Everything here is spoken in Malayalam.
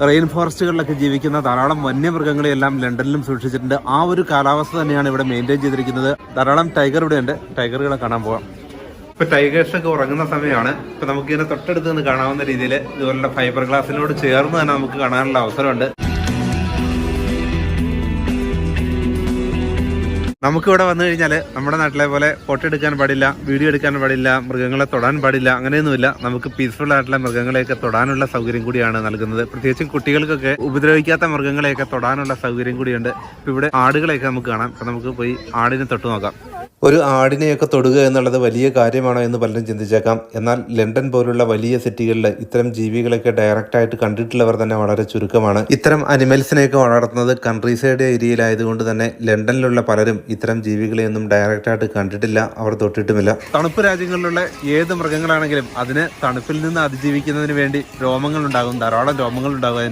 റെയിൻ ഫോറസ്റ്റുകളിലൊക്കെ ജീവിക്കുന്ന ധാരാളം വന്യമൃഗങ്ങളെയെല്ലാം ലണ്ടനിലും സൂക്ഷിച്ചിട്ടുണ്ട്. ആ ഒരു കാലാവസ്ഥ തന്നെയാണ് ഇവിടെ മെയിൻറ്റെയിൻ ചെയ്തിരിക്കുന്നത്. ധാരാളം ടൈഗർ ഇവിടെ ഉണ്ട്. ടൈഗറുകളെ കാണാൻ പോവാം. ഇപ്പൊ ടൈഗേഴ്സ് ഒക്കെ ഉറങ്ങുന്ന സമയമാണ്. ഇപ്പൊ നമുക്കിങ്ങനെ തൊട്ടടുത്ത് നിന്ന് കാണാവുന്ന രീതിയിൽ ഇതുപോലുള്ള ഫൈബർ ഗ്ലാസിനോട് ചേർന്ന് തന്നെ നമുക്ക് കാണാനുള്ള അവസരമുണ്ട്. നമുക്കിവിടെ വന്നു കഴിഞ്ഞാൽ നമ്മുടെ നാട്ടിലെ പോലെ ഫോട്ടോ എടുക്കാൻ പാടില്ല, വീഡിയോ എടുക്കാൻ പാടില്ല, മൃഗങ്ങളെ തൊടാൻ പാടില്ല, അങ്ങനെയൊന്നുമില്ല. നമുക്ക് പീസ്ഫുൾ ആയിട്ടുള്ള മൃഗങ്ങളെയൊക്കെ തൊടാനുള്ള സൗകര്യം കൂടിയാണ് നൽകുന്നത്. പ്രത്യേകിച്ചും കുട്ടികൾക്കൊക്കെ ഉപദ്രവിക്കാത്ത മൃഗങ്ങളെയൊക്കെ തൊടാനുള്ള സൗകര്യം കൂടിയുണ്ട്. ഇപ്പം ഇവിടെ ആടുകളെയൊക്കെ നമുക്ക് കാണാം. അപ്പം നമുക്ക് പോയി ആടിനെ തൊട്ട് നോക്കാം. ഒരു ആടിനെയൊക്കെ തൊടുക എന്നുള്ളത് വലിയ കാര്യമാണോ എന്ന് പലരും ചിന്തിച്ചേക്കാം. എന്നാൽ ലണ്ടൻ പോലുള്ള വലിയ സിറ്റികളിൽ ഇത്തരം ജീവികളൊക്കെ ഡയറക്റ്റായിട്ട് കണ്ടിട്ടുള്ളവർ തന്നെ വളരെ ചുരുക്കമാണ്. ഇത്തരം അനിമൽസിനെയൊക്കെ വളർത്തുന്നത് കൺട്രി സൈഡ് ഏരിയയിലായതുകൊണ്ട് തന്നെ ലണ്ടനിലുള്ള പലരും ഇത്തരം ജീവികളെയൊന്നും ഡയറക്റ്റായിട്ട് കണ്ടിട്ടില്ല, അവർ തൊട്ടിട്ടുമില്ല. തണുപ്പ് രാജ്യങ്ങളിലുള്ള ഏത് മൃഗങ്ങളാണെങ്കിലും അതിന് തണുപ്പിൽ നിന്ന് അതിജീവിക്കുന്നതിന് വേണ്ടി രോമങ്ങൾ ഉണ്ടാകും, ധാരാളം രോമങ്ങൾ ഉണ്ടാകും.